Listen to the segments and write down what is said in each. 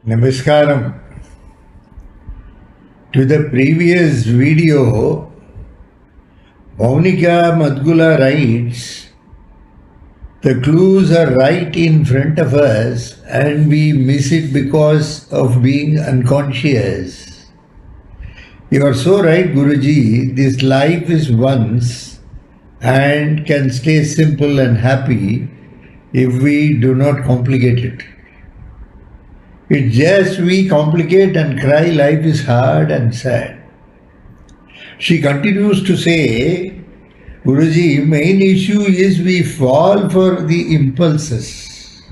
Namaskaram. To the previous video, Maunika Madgula writes, the clues are right in front of us and we miss it because of being unconscious. You are so right, Guruji. This life is once and can stay simple and happy if we do not complicate it. It's just we complicate and cry life is hard and sad. She continues to say, Guruji, main issue is we fall for the impulses.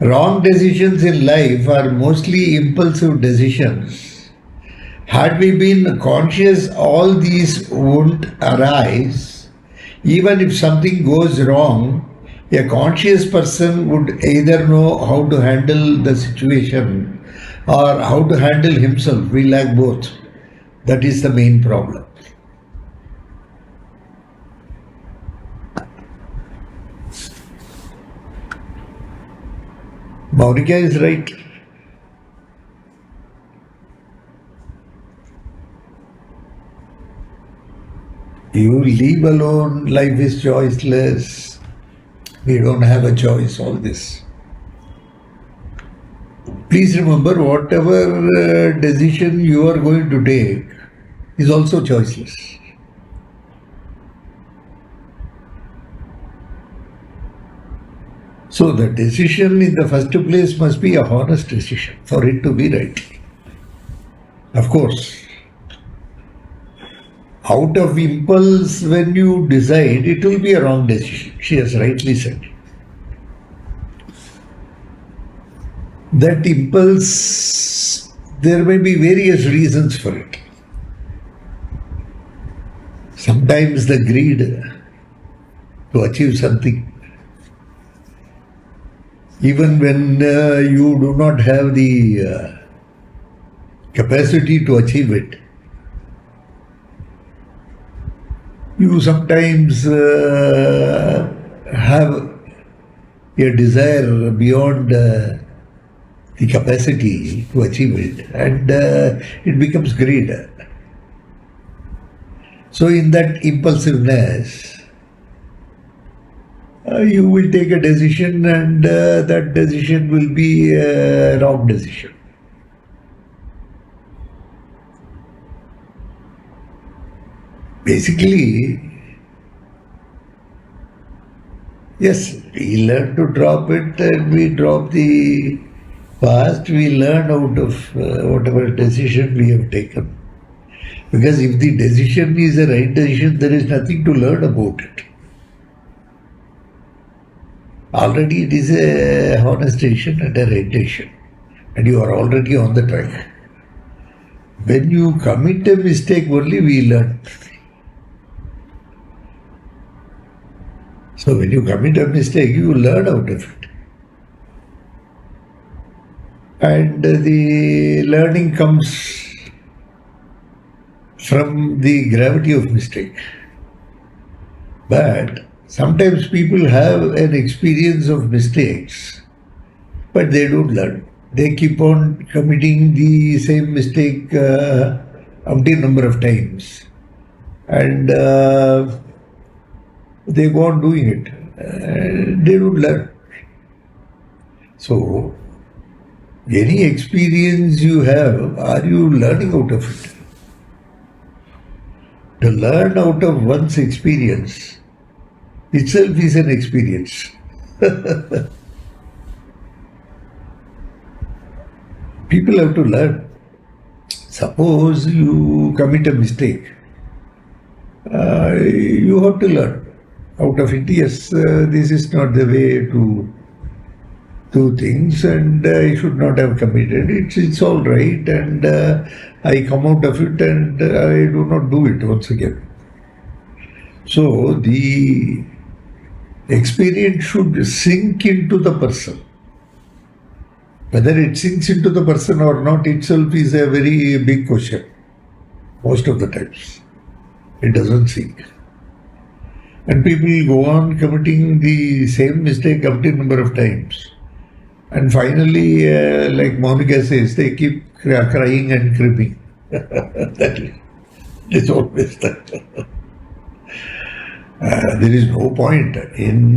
Wrong decisions in life are mostly impulsive decisions. Had we been conscious, all these wouldn't arise. Even if something goes wrong, a conscious person would either know how to handle the situation or how to handle himself. We lack both. That is the main problem. Maunika is right. You leave alone, life is choiceless. We don't have a choice, all this. Please remember, whatever decision you are going to take is also choiceless. So the decision in the first place must be a honest decision for it to be right. Of course, out of impulse, when you decide, it will be a wrong decision. She has rightly said. That impulse, there may be various reasons for it. Sometimes the greed to achieve something, even when you do not have the capacity to achieve it. You sometimes have a desire beyond the capacity to achieve it, and it becomes greed. So in that impulsiveness, you will take a decision, and that decision will be a wrong decision. Basically, yes, we learn to drop it, and we drop the past, we learn out of whatever decision we have taken. Because if the decision is a right decision, there is nothing to learn about it. Already it is a honest decision and a right decision, and you are already on the track. When you commit a mistake, only we learn. So when you commit a mistake, you learn out of it. And the learning comes from the gravity of mistake. But sometimes people have an experience of mistakes, but they don't learn. They keep on committing the same mistake umpteen number of times. And they go on doing it. They don't learn. So, any experience you have, are you learning out of it? To learn out of one's experience itself is an experience. People have to learn. Suppose you commit a mistake, you have to learn out of it. Yes, this is not the way to do things, and I should not have committed it. It's all right, and I come out of it, and I do not do it once again. So the experience should sink into the person. Whether it sinks into the person or not itself is a very big question. Most of the times, it doesn't sink. And people go on committing the same mistake umpteen number of times. And finally, like Monica says, they keep crying and cribbing. That is always that. There is no point in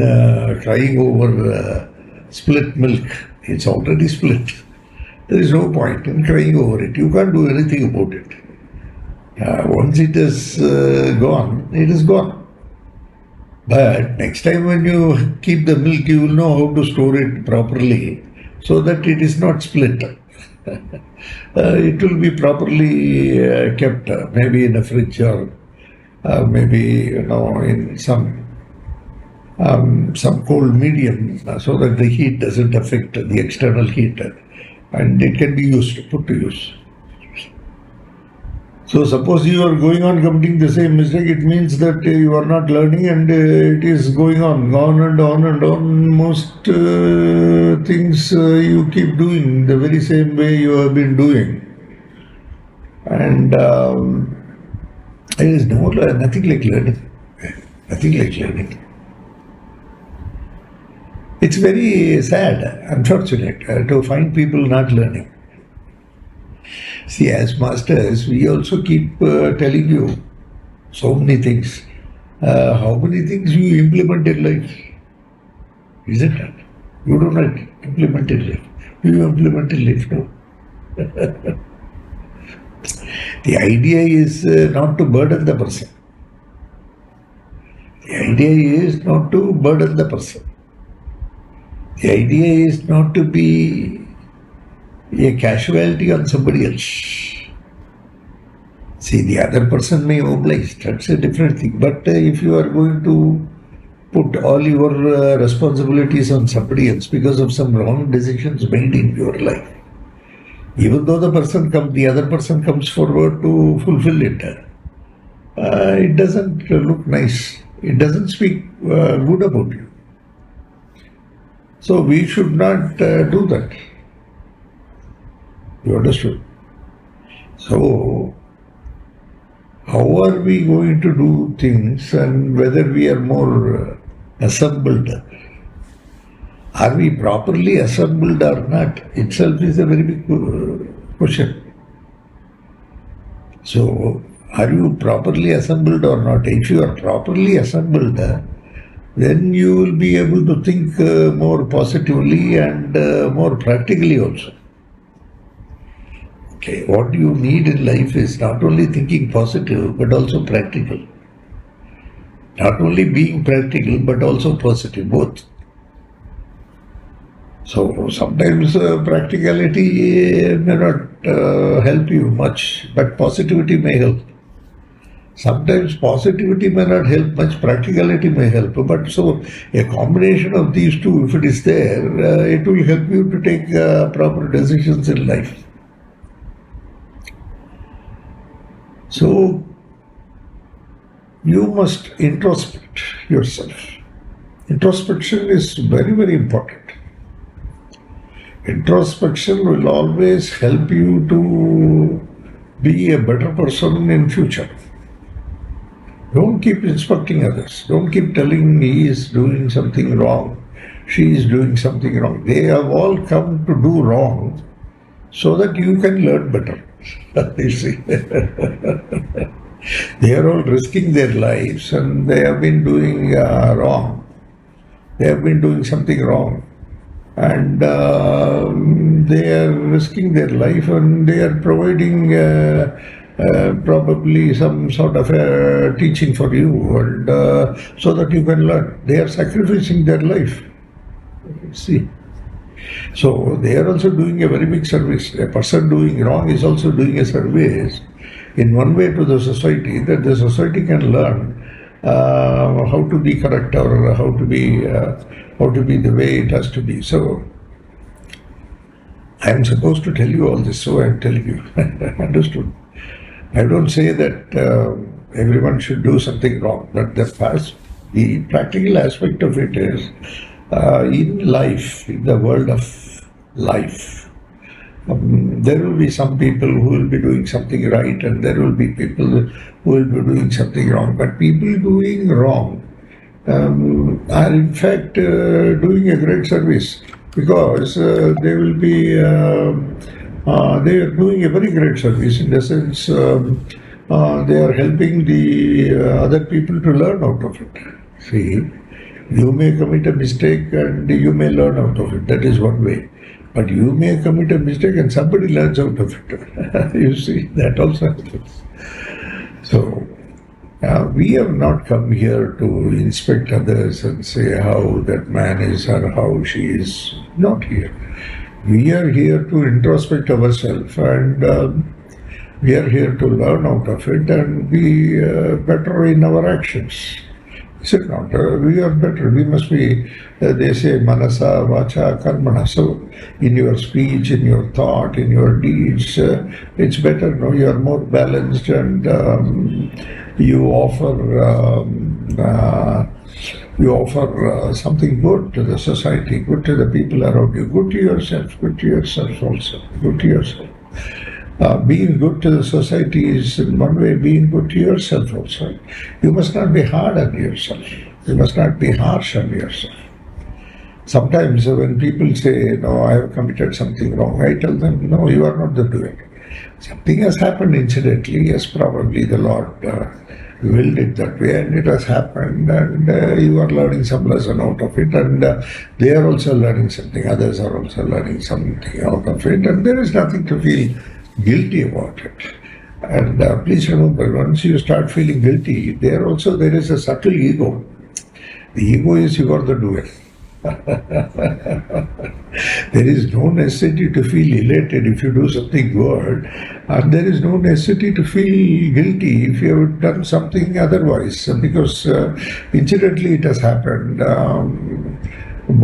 crying over spilt milk. It's already split. There is no point in crying over it. You can't do anything about it. Once it is gone, it is gone. But next time when you keep the milk, you will know how to store it properly so that it is not split. It will be properly kept, maybe in a fridge or maybe in some cold medium, so that the heat doesn't affect the external heat, and it can be used, put to use. So suppose you are going on committing the same mistake, it means that you are not learning, and it is going on and on and on. Most things you keep doing the very same way you have been doing. And there is nothing like learning. Nothing like learning. It's very sad, unfortunate, to find people not learning. See, as masters, we also keep telling you so many things. How many things you implement in life? Isn't it? You do not implement in life. You implement in life, no? The idea is not to burden the person. The idea is not to burden the person. The idea is not to be a casualty on somebody else. See, the other person may oblige, that's a different thing. But if you are going to put all your responsibilities on somebody else because of some wrong decisions made in your life, even though the other person comes forward to fulfill it, it doesn't look nice. It doesn't speak good about you. So we should not do that. You understood? So, how are we going to do things, and whether we are more assembled? Are we properly assembled or not? Itself is a very big question. So, are you properly assembled or not? If you are properly assembled, then you will be able to think more positively and more practically also. Okay, what you need in life is not only thinking positive, but also practical. Not only being practical, but also positive, both. So sometimes practicality may not help you much, but positivity may help. Sometimes positivity may not help much, practicality may help. But so a combination of these two, if it is there, it will help you to take proper decisions in life. So, you must introspect yourself. Introspection is very, very important. Introspection will always help you to be a better person in future. Don't keep inspecting others. Don't keep telling he is doing something wrong, she is doing something wrong. They have all come to do wrong so that you can learn better. You see, they are all risking their lives, and they have been doing wrong. They have been doing something wrong, and they are risking their life, and they are providing probably some sort of a teaching for you, and so that you can learn. They are sacrificing their life. See. So they are also doing a very big service. A person doing wrong is also doing a service in one way to the society, that the society can learn how to be correct, or how to be the way it has to be. So I am supposed to tell you all this, so I am telling you. Understood? I don't say that everyone should do something wrong, but the practical aspect of it is, in life, in the world of life, there will be some people who will be doing something right, and there will be people who will be doing something wrong. But people doing wrong are in fact doing a great service. because they will be they are doing a very great service in the sense they are helping the other people to learn out of it. See, you may commit a mistake and you may learn out of it. That is one way. But you may commit a mistake and somebody learns out of it. You see, that also happens. So, we have not come here to inspect others and say how that man is or how she is. Not here. We are here to introspect ourselves, and we are here to learn out of it and be better in our actions. Is it not? We are better. We must be, they say, manasa, vacha, karmana. So, in your speech, in your thought, in your deeds, it's better. No, you are more balanced, and you offer something good to the society, good to the people around you, good to yourself also, good to yourself. Being good to the society is in one way being good to yourself also. You must not be hard on yourself. You must not be harsh on yourself. Sometimes when people say, no, I have committed something wrong, I tell them, no, you are not the doer. Something has happened incidentally. Yes, probably the Lord willed it that way, and it has happened, and you are learning some lesson out of it, and they are also learning something. Others are also learning something out of it, and there is nothing to feel guilty about it. And please remember, once you start feeling guilty, there is a subtle ego. The ego is you are the doer. There is no necessity to feel elated if you do something good, and there is no necessity to feel guilty if you have done something otherwise, because incidentally it has happened. In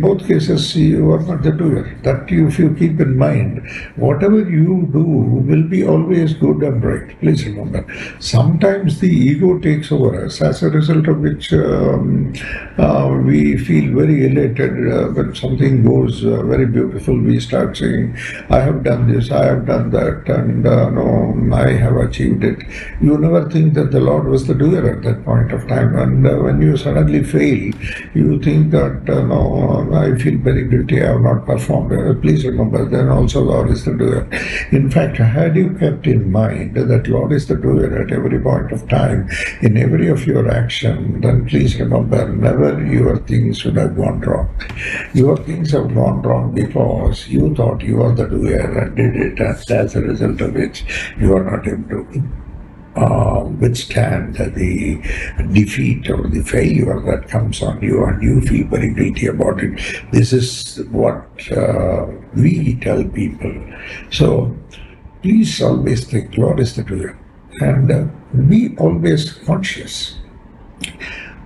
both cases, you are not the doer. That if you keep in mind, whatever you do will be always good and right. Please remember. Sometimes the ego takes over us, as a result of which we feel very elated when something goes very beautiful. We start saying, I have done this, I have done that, and no, I have achieved it. You never think that the Lord was the doer at that point of time, and when you suddenly fail, you think that no, I feel very guilty, I have not performed. Please remember, then also Lord is the doer. In fact, had you kept in mind that Lord is the doer at every point of time, in every of your action, then please remember, never your things would have gone wrong. Your things have gone wrong because you thought you are the doer and did it, and as a result of which, you are not able to withstand the defeat or the failure that comes on you, and you feel very guilty about it. This is what we tell people. So please always think Lord is the doer, and be always conscious.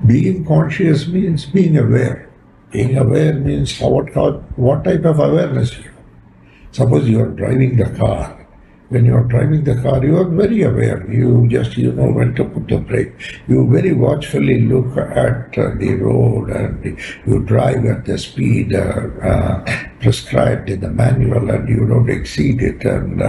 Being conscious means being aware. Being aware means what type of awareness you have. Suppose you are driving the car. When you are driving the car, you are very aware. You know when to put the brake. You very watchfully look at the road, and you drive at the speed prescribed in the manual, and you don't exceed it. And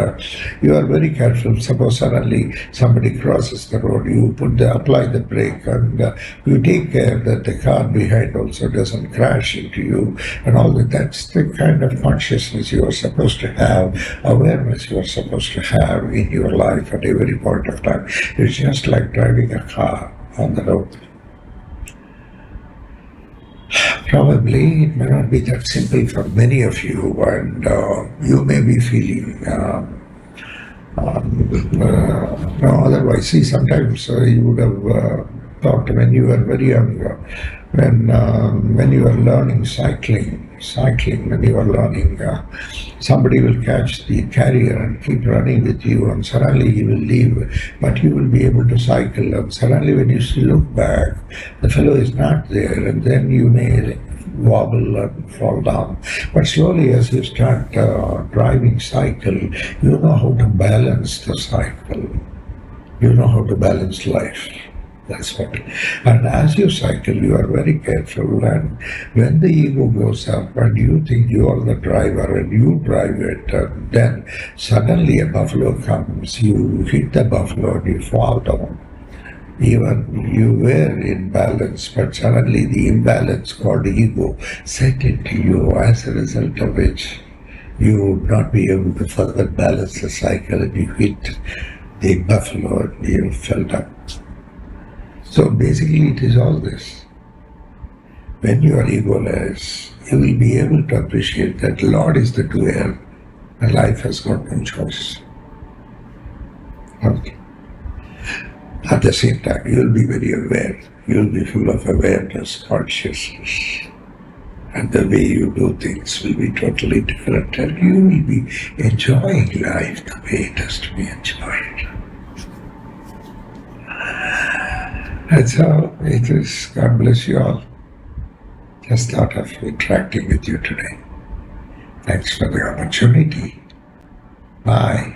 you are very careful. Suppose suddenly somebody crosses the road, you apply the brake, and you take care that the car behind also doesn't crash into you, and all that. That's the kind of consciousness you are supposed to have, awareness you are supposed to have in your life at every point of time. It's just like driving a car on the road. Probably it may not be that simple for many of you, and you may be feeling otherwise. See, sometimes you would have thought when you were very young, when you are learning cycling, when you are learning, somebody will catch the carrier and keep running with you, and suddenly he will leave, but you will be able to cycle, and suddenly when you look back, the fellow is not there, and then you may wobble and fall down. But slowly, as you start driving cycle, you know how to balance the cycle. You know how to balance life. That's what. And as you cycle, you are very careful, and when the ego goes up and you think you are the driver and you drive it, and then suddenly a buffalo comes, you hit the buffalo and you fall down. Even you were in balance, but suddenly the imbalance called ego set into you, as a result of which you would not be able to further balance the cycle, and you hit the buffalo and you fell down. So basically it is all this. When you are egoless, you will be able to appreciate that Lord is the doer and life has got no choice. Okay. At the same time, you will be very aware. You will be full of awareness, consciousness. And the way you do things will be totally different, and you will be enjoying life the way it has to be enjoyed. That's how it is. God bless you all. Just thought of interacting with you today. Thanks for the opportunity. Bye.